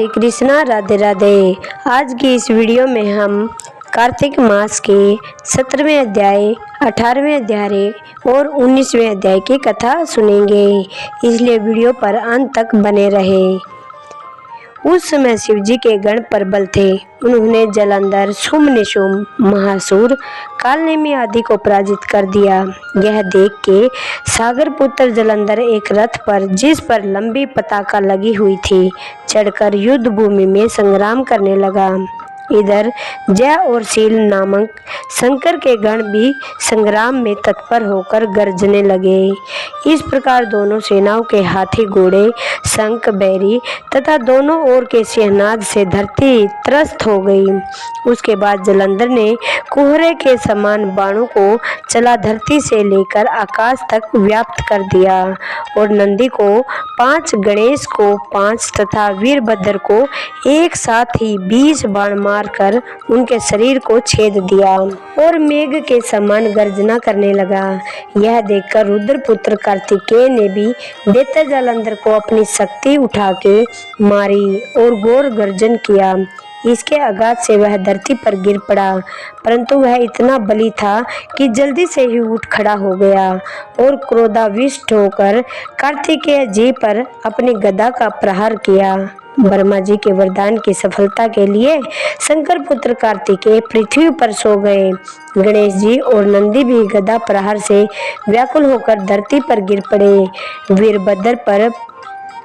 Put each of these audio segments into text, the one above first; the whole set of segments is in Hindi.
हरे कृष्णा, राधे राधे। आज की इस वीडियो में हम कार्तिक मास के 17वें अध्याय, 18वें अध्याय और 19वें अध्याय की कथा सुनेंगे, इसलिए वीडियो पर अंत तक बने रहे। उस समय शिव जी के गण प्रबल थे। उन्होंने जलंधर, शुंभ निशुंभ, महासूर, कालनेमी आदि को पराजित कर दिया। यह देख के सागर पुत्र जलंधर एक रथ पर, जिस पर लंबी पताका लगी हुई थी, चढ़कर युद्ध भूमि में संग्राम करने लगा। इधर जय और शील नामक शंकर के गण भी संग्राम में तत्पर होकर गरजने लगे। इस प्रकार दोनों सेनाओं के हाथी, घोड़े, शंख, बैरी तथा दोनों ओर के सिंहनाद से धरती त्रस्त हो गई। उसके बाद जलंधर ने कोहरे के समान बाणों को चला धरती से लेकर आकाश तक व्याप्त कर दिया और नंदी को 5, गणेश को 5 तथा वीरभद्र को एक साथ ही 20 बाण मारकर उनके शरीर को छेद दिया और मेघ के समान गर्जना करने लगा। यह देखकर रुद्रपुत्र कार्तिकेय ने भी दैत्य जलंधर को अपनी शक्ति उठा के मारी और घोर गर्जन किया। इसके आघात से वह धरती पर गिर पड़ा, परंतु वह इतना बली था कि जल्दी से ही उठ खड़ा हो गया और क्रोधाविष्ट होकर कार्तिकेय जी पर अपनी गदा का प्रहार किया। ब्रह्मा जी के वरदान की सफलता के लिए शंकर पुत्र कार्तिकेय पृथ्वी पर सो गए। गणेश जी और नंदी भी गदा प्रहार से व्याकुल होकर धरती पर गिर पड़े। वीरभद्र पर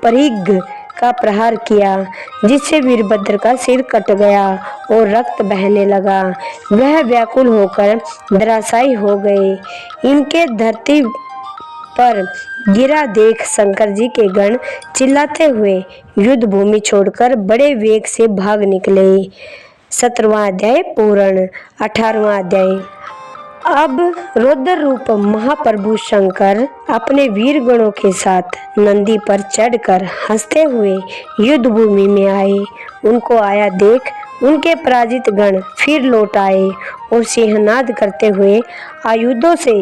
परिघ का प्रहार किया, जिससे वीरभद्र का सिर कट गया और रक्त बहने लगा। वह व्याकुल होकर धराशायी हो गए। इनके धरती पर गिरा देख शंकर जी के गण चिल्लाते हुए युद्ध भूमि छोड़कर बड़े वेग से भाग निकले। 17वां अध्याय पूर्ण। 18वां अध्याय। अब रौद्र रूप महाप्रभु शंकर अपने वीर गणों के साथ नंदी पर चढ़कर हंसते हुए युद्ध भूमि में आए। उनको आया देख उनके पराजित गण फिर लौट आए और सिंहनाद करते हुए आयुधों से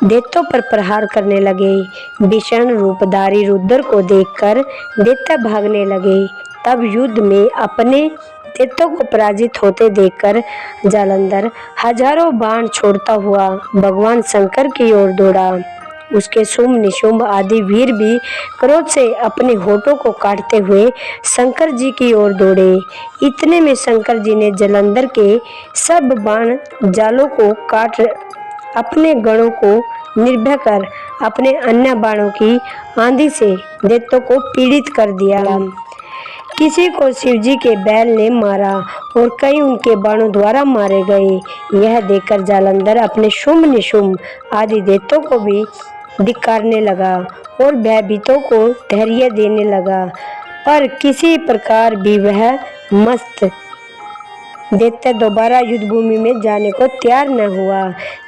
दैत्यों पर प्रहार करने लगे। भीषण रूपधारी रुद्र को देखकर दैत्य भागने लगे। तब युद्ध में अपने दैत्यों को पराजित होते देखकर जालंधर हजारों बाण छोड़ता हुआ भगवान शंकर की ओर दौड़ा। उसके शुंभ निशुंभ आदि वीर भी क्रोध से अपने होठों को काटते हुए शंकर जी की ओर दौड़े। इतने में शंकर जी ने जलंधर के सब बाण जालों को काट अपने गणों को निर्भय कर अपने अन्य बाणों की आंधी से दैत्यों को पीड़ित कर दिया। किसी को शिवजी के बैल ने मारा और कई उनके बाणों द्वारा मारे गए। यह देखकर जालंधर अपने शुंभ निशुंभ आदि दैत्यों को भी धिक्कारने लगा और भयभीतों को धैर्य देने लगा, पर किसी प्रकार भी वह मस्त दैत्य दोबारा युद्ध भूमि में जाने को तैयार न हुआ।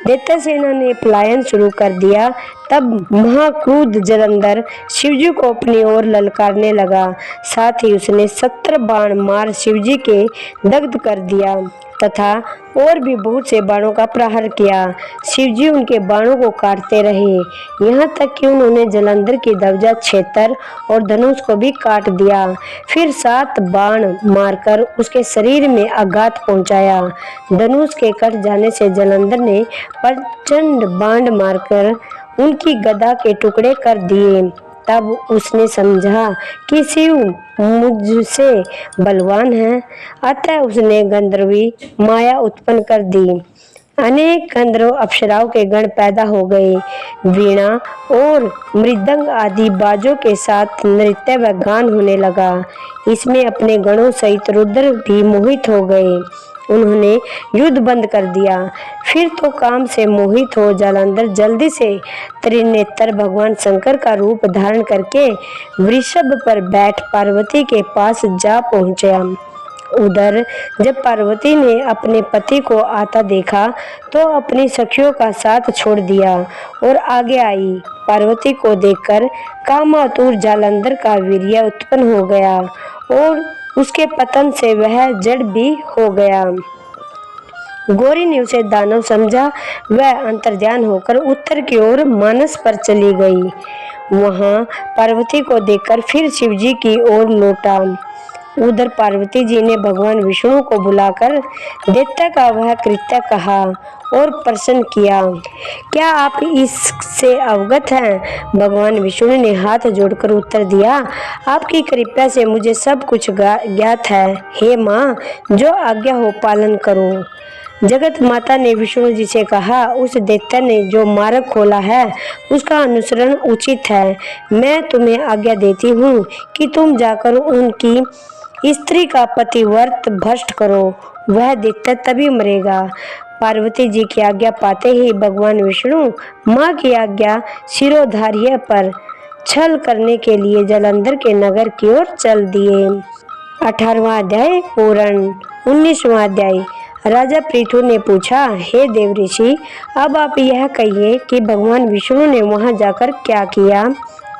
दैत्य सेना ने पलायन शुरू कर दिया। तब महाक्रुद्ध जलंधर शिवजी को अपनी ओर ललकारने लगा। साथ ही उसने 17 बाण मार शिवजी के दग्ध कर दिया तथा और भी बहुत से बाणों का प्रहार किया। शिवजी उनके बाणों को काटते रहे, यहाँ तक कि उन्होंने जलंधर की ध्वजा, छेतर और धनुष को भी काट दिया। फिर 7 बाण मारकर उसके शरीर में आघात पहुंचाया। धनुष के कट जाने से जलंधर ने प्रचंड बाण मारकर उनकी गदा के टुकड़े कर दिए। तब उसने समझा कि शिव मुझसे बलवान है, अतः उसने गंधर्वी माया उत्पन्न कर दी। अनेक गंधर्व अप्सराओं के गण पैदा हो गए। वीणा और मृदंग आदि बाजों के साथ नृत्य व गान होने लगा। इसमें अपने गणों सहित रुद्र भी मोहित हो गए। उन्होंने युद्ध बंद कर दिया। फिर तो काम से मोहित हो जालंधर जल्दी से त्रिनेत्र भगवान शंकर का रूप धारण करके वृषभ पर बैठ पार्वती के पास जा पहुंचा। उधर जब पार्वती ने अपने पति को आता देखा तो अपनी सखियों का साथ छोड़ दिया और आगे आई। पार्वती को देखकर कामातुर जालंधर का वीर्य उत्पन्न हो गया और उसके पतन से वह जड़ भी हो गया। गौरी ने उसे दानव समझा। वह अंतर्ध्यान होकर उत्तर की ओर मानस पर चली गई। वहां पार्वती को देखकर फिर शिवजी की ओर लौटा। उधर पार्वती जी ने भगवान विष्णु को बुलाकर दैत्य का वह कृत्य कहा और प्रश्न किया, क्या आप इससे अवगत हैं? भगवान विष्णु ने हाथ जोड़कर उत्तर दिया, आपकी कृपा से मुझे सब कुछ ज्ञात है। हे माँ, जो आज्ञा हो पालन करो। जगत माता ने विष्णु जी से कहा, उस दैत्य ने जो मार्ग खोला है उसका अनुसरण उचित है। मैं तुम्हें आज्ञा देती हूँ कि तुम जाकर उनकी स्त्री का पतिव्रत भ्रष्ट करो, वह दैत्य तभी मरेगा। पार्वती जी की आज्ञा पाते ही भगवान विष्णु माँ की आज्ञा शिरोधार्य पर छल करने के लिए जालंधर के नगर की ओर चल दिए। 18वां अध्याय पूर्ण। 19वां अध्याय। राजा पृथु ने पूछा, हे देवऋषि, अब आप यह कहिए कि भगवान विष्णु ने वहां जाकर क्या किया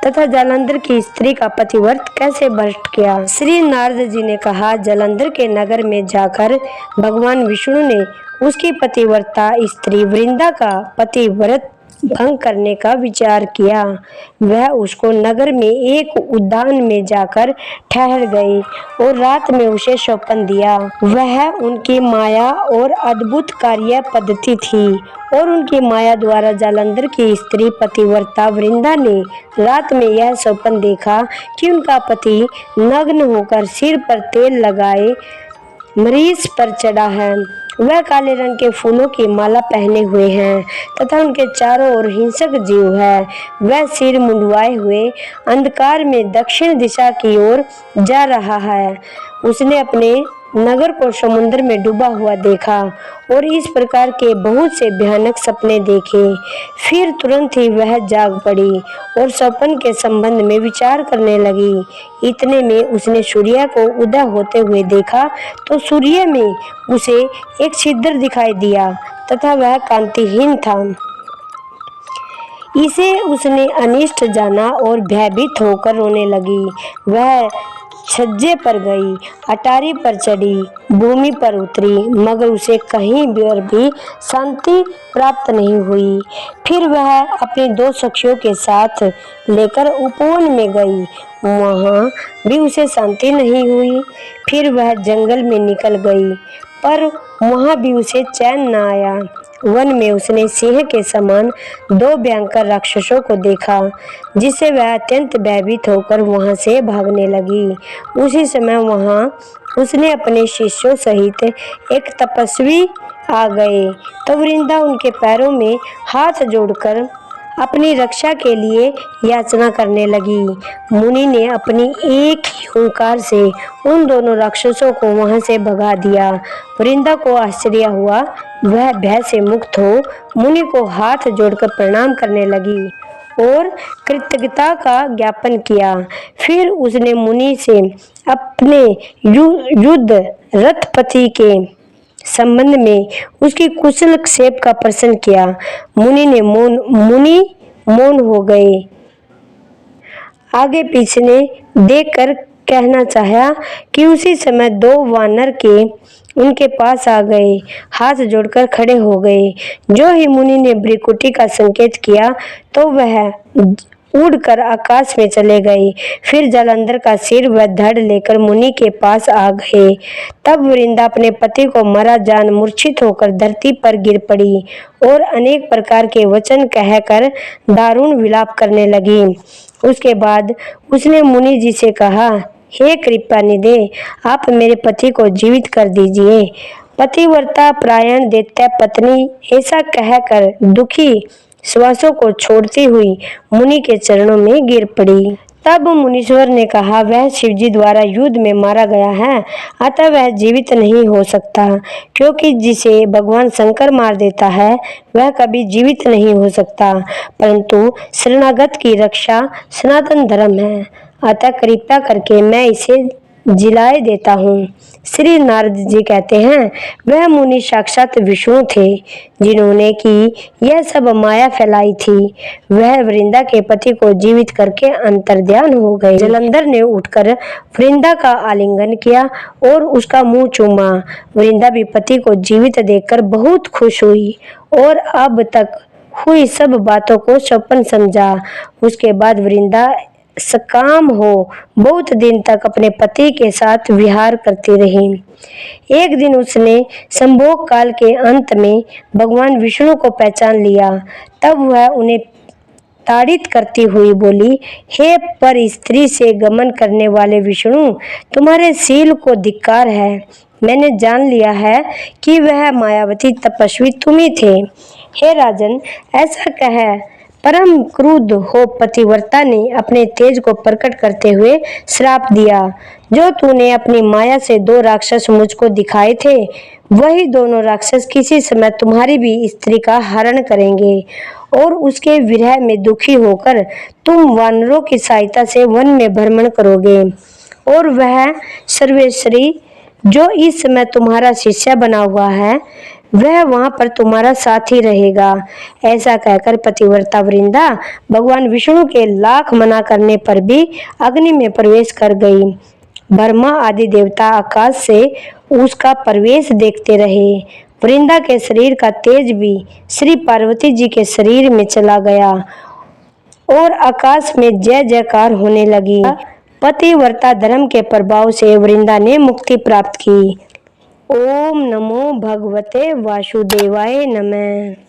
तथा जालंधर की स्त्री का पतिव्रत कैसे भ्रष्ट किया। श्री नारद जी ने कहा, जालंधर के नगर में जाकर भगवान विष्णु ने उसकी पतिव्रता स्त्री वृंदा का पतिव्रत भंग करने का विचार किया। वह उसको नगर में एक उद्यान में जाकर ठहर गई और रात में उसे स्वप्न दिया। वह उनकी माया और अद्भुत कार्य पद्धति थी और उनकी माया द्वारा जालंधर की स्त्री पतिव्रता वृंदा ने रात में यह स्वप्न देखा कि उनका पति नग्न होकर सिर पर तेल लगाए मरीज पर चढ़ा है। वह काले रंग के फूलों की माला पहने हुए हैं तथा उनके चारों ओर हिंसक जीव है। वह सिर मुंडवाए हुए अंधकार में दक्षिण दिशा की ओर जा रहा है। उसने अपने नगर को समुद्र में डूबा हुआ देखा और इस प्रकार के बहुत से भयानक सपने देखे। फिर तुरंत ही वह जाग पड़ी और स्वप्न के संबंध में विचार करने लगी। इतने में उसने सूर्य को उदय होते हुए देखा तो सूर्य में उसे एक छिद्र दिखाई दिया तथा वह कांतिहीन था। इसे उसने अनिष्ट जाना और भयभीत होकर रोने लगी। वह छज्जे पर गई, अटारी पर चढ़ी, भूमि पर उतरी, मगर उसे कहीं भी शांति प्राप्त नहीं हुई। फिर वह अपने 2 सखियों के साथ लेकर उपवन में गई, वहां भी उसे शांति नहीं हुई। फिर वह जंगल में निकल गई, पर वहां भी उसे चैन न आया। वन में उसने सिंह के समान 2 भयंकर राक्षसों को देखा, जिससे वह अत्यंत भयभीत होकर वहां से भागने लगी। उसी समय वहां उसने अपने शिष्यों सहित एक तपस्वी आ गए तो वृंदा उनके पैरों में हाथ जोड़कर अपनी रक्षा के लिए याचना करने लगी। मुनि ने अपनी एक ही हुंकार से उन दोनों राक्षसों को वहां से भगा दिया। वृंदा को आश्चर्य हुआ, वह भय से मुक्त हो मुनि को हाथ जोड़कर प्रणाम करने लगी और कृतज्ञता का ज्ञापन किया। फिर उसने मुनि से अपने युद्ध रथपति के संबंध में उसकी कुशल क्षेप का प्रश्न किया। मुनि मौन हो गए। आगे पीछे देखकर कहना चाहा कि उसी समय 2 वानर के उनके पास आ गए, हाथ जोड़कर खड़े हो गए। जो ही मुनि ने भ्रिकुटी का संकेत किया तो वह उड़कर आकाश में चले गए। फिर जालंधर का सिर व धड़ लेकर मुनि के पास आ गए। तब वृंदा अपने पति को मरा जान मूर्छित होकर धरती पर गिर पड़ी और अनेक प्रकार के वचन कहकर दारुण विलाप करने लगी। उसके बाद उसने मुनि जी से कहा, हे कृपा निधे, आप मेरे पति को जीवित कर दीजिए। पतिव्रता परायण दैत्य पत्नी ऐसा कहकर दुखी श्वासों को छोड़ती हुई मुनि के चरणों में गिर पड़ी। तब मुनीश्वर ने कहा, वह शिवजी द्वारा युद्ध में मारा गया है, अतः वह जीवित नहीं हो सकता, क्योंकि जिसे भगवान शंकर मार देता है वह कभी जीवित नहीं हो सकता। परंतु शरणागत की रक्षा सनातन धर्म है, अतः कृपा करके मैं इसे जिलाए देता हूँ। श्री नारद जी कहते हैं, वह मुनि साक्षात विष्णु थे जिन्होंने की यह सब माया फैलाई थी। वह वृंदा के पति को जीवित करके अंतर्ध्यान हो गए। जालंधर ने उठकर वृंदा का आलिंगन किया और उसका मुंह चूमा। वृंदा भी पति को जीवित देखकर बहुत खुश हुई और अब तक हुई सब बातों को स्वप्न समझा। उसके बाद वृंदा सकाम हो बहुत दिन तक अपने पति के साथ विहार करती रही। एक दिन उसने संभोग काल के अंत में भगवान विष्णु को पहचान लिया। तब वह उन्हें ताड़ित करती हुई बोली, हे पर स्त्री से गमन करने वाले विष्णु, तुम्हारे शील को धिक्कार है। मैंने जान लिया है कि वह मायावती तपस्वी तुम ही थे। हे राजन, ऐसा कह परम क्रुद्ध हो पतिव्रता ने अपने तेज को प्रकट करते हुए श्राप दिया। जो तूने अपनी माया से 2 राक्षस मुझको दिखाए थे, वही दोनों राक्षस किसी समय तुम्हारी भी स्त्री का हरण करेंगे और उसके विरह में दुखी होकर तुम वानरों की सहायता से वन में भ्रमण करोगे और वह सर्वेश्वरी जो इस समय तुम्हारा शिष्य बना हुआ है, वह वहां पर तुम्हारा साथी रहेगा। ऐसा कहकर पतिव्रता वृंदा भगवान विष्णु के लाख मना करने पर भी अग्नि में प्रवेश कर गई। ब्रह्मा आदि देवता आकाश से उसका प्रवेश देखते रहे। वृंदा के शरीर का तेज भी श्री पार्वती जी के शरीर में चला गया और आकाश में जय जयकार होने लगी। पतिव्रता धर्म के प्रभाव से वृंदा ने मुक्ति प्राप्त की। ओम नमो भगवते वासुदेवाय नमः।